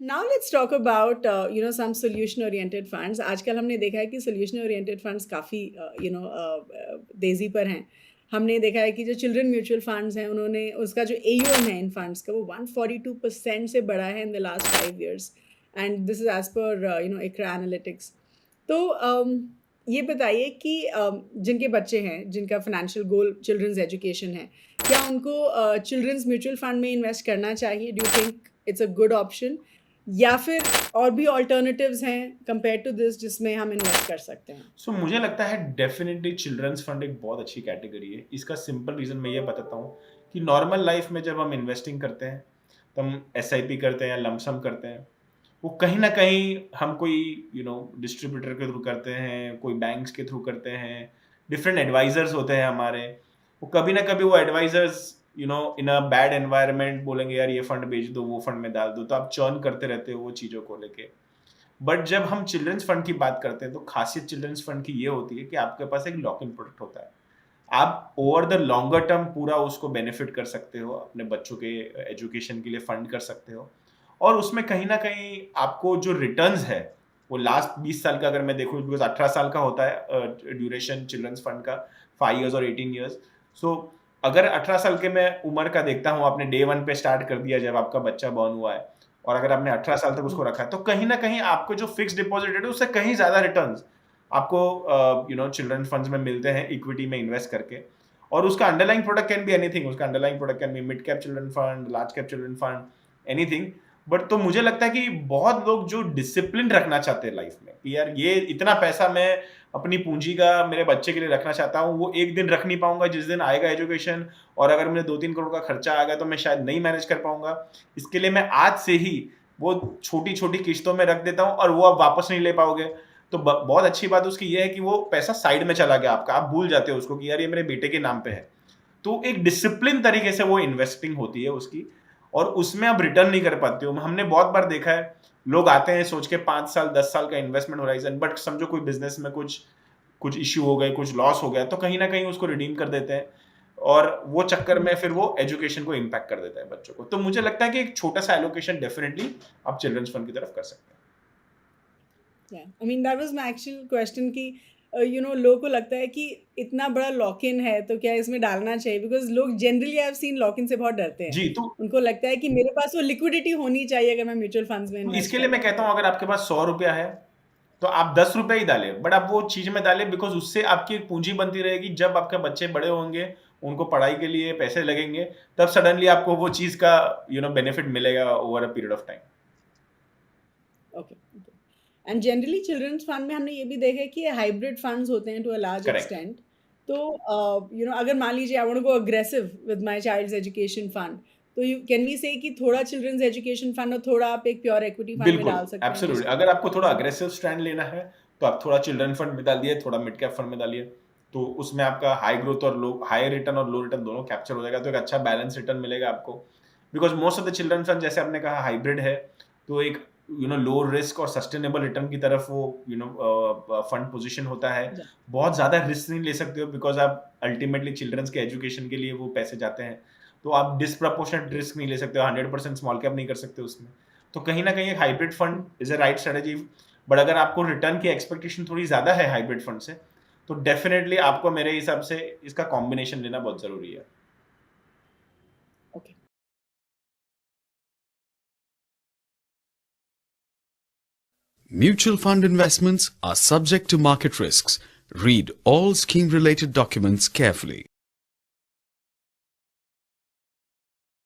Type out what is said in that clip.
Now let's talk about some solution oriented funds. आजकल हमने देखा है कि सॉल्यूशन ओरिएंटेड फंड्स काफ़ी तेज़ी पर हैं। हमने देखा है कि जो चिल्ड्रन म्यूचुअल फंड्स हैं उन्होंने उसका जो एयूएम है इन फंड्स का वो 142% से बढ़ा है in the last 5 years and this is as per ICRA analytics. तो ये बताइए कि जिनके बच्चे हैं, जिनका फाइनेंशियल गोल चिल्ड्रंस एजुकेशन है, क्या उनको चिल्ड्रंस म्यूचुअल फंड में इन्वेस्ट करना चाहिए? Do you think it's a good option? या फिर और भी अल्टरनेटिव्स हैं कंपेयर टू दिस जिसमें हम इन्वेस्ट कर सकते हैं? सो मुझे लगता है डेफ़िनिटली चिल्ड्रंस फंड एक बहुत अच्छी कैटेगरी है। इसका सिंपल रीज़न मैं ये बताता हूँ कि नॉर्मल लाइफ़ में जब हम इन्वेस्टिंग करते हैं, तो हम एसआईपी करते हैं या लंप सम करते हैं। वो कहीं न कहीं हम कोई डिस्ट्रीब्यूटर के थ्रू करते हैं, कोई बैंक्स के थ्रू करते हैं, डिफरेंट एडवाइज़र्स होते हैं हमारे। वो कभी न कभी वो advisers in a bad environment बोलेंगे यार ये फंड बेच दो, वो फंड में डाल दो, तो आप चर्न करते रहते हो वो चीज़ों को लेके। बट जब हम चिल्ड्रंस फंड की बात करते हैं तो खासियत चिल्ड्रंस फंड की ये होती है कि आपके पास एक लॉक इन प्रोडक्ट होता है। आप ओवर द लॉन्गर टर्म पूरा उसको बेनिफिट कर सकते हो, अपने बच्चों के एजुकेशन के लिए फंड कर सकते हो और उसमें कहीं न कहीं आपको जो रिटर्न्स है, वो लास्ट 20 साल का अगर मैं देखूँ बिकॉज़ 18 साल का होता है ड्यूरेशन चिल्ड्रंस फंड का 5 इयर्स और 18 इयर्स। सो अगर 18 साल के मैं उम्र का देखता हूँ, आपने डे 1 पे स्टार्ट कर दिया जब आपका बच्चा बॉर्न हुआ है और अगर आपने 18 साल तक हुँ, उसको रखा है, तो कहीं न कहीं आपको जो फिक्स्ड डिपॉज़िट रेट है, उससे कहीं ज़्यादा रिटर्न्स आपको चिल्ड्रन फंड्स में मिलते हैं इक्विटी में इन्वेस्ट करके और उसका underlying product can be anything. उसका underlying product can be mid cap children fund, large cap children fund, anything. But तो मुझे लगता है कि बहुत लोग जो डिसिप्लिन रखना चाहते हैं लाइफ में कि यार ये इतना पैसा मैं अपनी पूंजी का मेरे बच्चे के लिए रखना चाहता हूँ, वो एक दिन रख नहीं पाऊंगा जिस दिन आएगा एजुकेशन और अगर मुझे 2-3 करोड़ का खर्चा आ गया तो मैं शायद नहीं मैनेज कर पाऊंगा। इसके लिए मैं आज से ही वो छोटी-छोटी किश्तों में रख देता हूँ और वो आप वापस नहीं ले पाओगे। तो ब बहुत अच्छी बात उसकी ये है कि वो पैसा साइड में चला गया आपका, आप भूल जाते हो उसको कि यार ये मेरे बेटे के नाम पे है। तो एक डिसिप्लिन तरीके से वो इन्वेस्टिंग होती है उसकी और उसमें आप रिटर्न नहीं कर पाते हो। हमने बहुत बार देखा है, लोग आते हैं सोच के 5 साल, 10 साल का इन्वेस्टमेंट होराइज़न बट समझो कोई बिज़नेस में कुछ कुछ इश्यू हो गए, कुछ लॉस हो गया, तो कहीं न कहीं उसको रिडीम कर देते हैं और वो चक्कर हुँ। में फिर वो एजुकेशन को इम्पैक्ट कर देता है बच्चों को। तो मुझे लगता है कि एक छोटा-सा एलोकेशन डेफिनिटली आप चिल्ड्रन्स फंड की तरफ कर सकते हैं। या I mean that was my actual question कि लोगों को लगता है कि इतना बड़ा लॉक इन है तो क्या इसमें डालना चाहिए? बिकॉज़ लोग generally I have seen lock in से बहुत डरते हैं। जी, उनको लगता है कि मेरे पास वो लिक्विडिटी होनी चाहिए अगर मैं म्यूचुअल फंड्स में तो इन्वेस्ट इसके लिए कर मैं रहा हूँ कहता तो। हूँ अगर आपके पास ₹100 है, तो आप ₹10 ही डालें, बट आप वो चीज़ में डालें बिकॉज़ उससे आपकी एक पूँजी बनती रहेगी, जब आपके बच्चे बड़े होंगे, उनको पढ़ाई के लिए पैसे लगेंगे, तब सडनली आपको वो चीज़ का बेनिफिट मिलेगा over a period of time. Okay, okay. And generally children's fund में हमने ये भी देखा है कि हाइब्रिड फंड्स होते हैं to a large correct. Extent. तो अगर मान लीजिए I want to go aggressive with my child's education fund, तो यू कैन वी से कि थोड़ा चिल्ड्रंस एजुकेशन फंड और थोड़ा आप एक प्योर इक्विटी फंड में बिल्कुल, डाल सकते हैं एब्सोल्यूटली। जिसको अगर आपको थोड़ा जी। अग्रेसिव स्टैंड लेना है, तो आप थोड़ा चिल्ड्रन फंड में डालिए, थोड़ा मिड कैप फंड में डालिए। तो उसमें आपका हाई ग्रोथ और लो हाई रिटर्न और लो रिटर्न दोनों कैप्चर हो जाएगा, तो एक अच्छा बैलेंस रिटर्न मिलेगा आपको। Because most of the children fund जैसे आपने कहा हाइब्रिड है, तो एक लो रिस्क और सस्टेनेबल रिटर्न की तरफ वो फंड पोज़ीशन होता है। या बहुत ज़्यादा रिस्क नहीं ले सकते हो बिकॉज़ आप अल्टीमेटली चिल्ड्रंस के एजुकेशन के लिए वो पैसे जाते हैं। तो आप डिस्प्रोपोर्शनेट रिस्क नहीं ले सकते हो, 100% स्मॉल कैप नहीं कर सकते उसमें। तो कहीं न कहीं एक hybrid fund hmm. Is a right strategy. But अगर आपको रिटर्न की एक्सपेक्टेशन थोड़ी ज़्यादा है हाइब्रिड फंड से, तो डेफिनिटली आपको मेरे हिसाब से इसका कॉम्बिनेशन लेना बहुत ज़रूरी है। Okay. Mutual fund investments are subject to market risks. Read all scheme related documents carefully.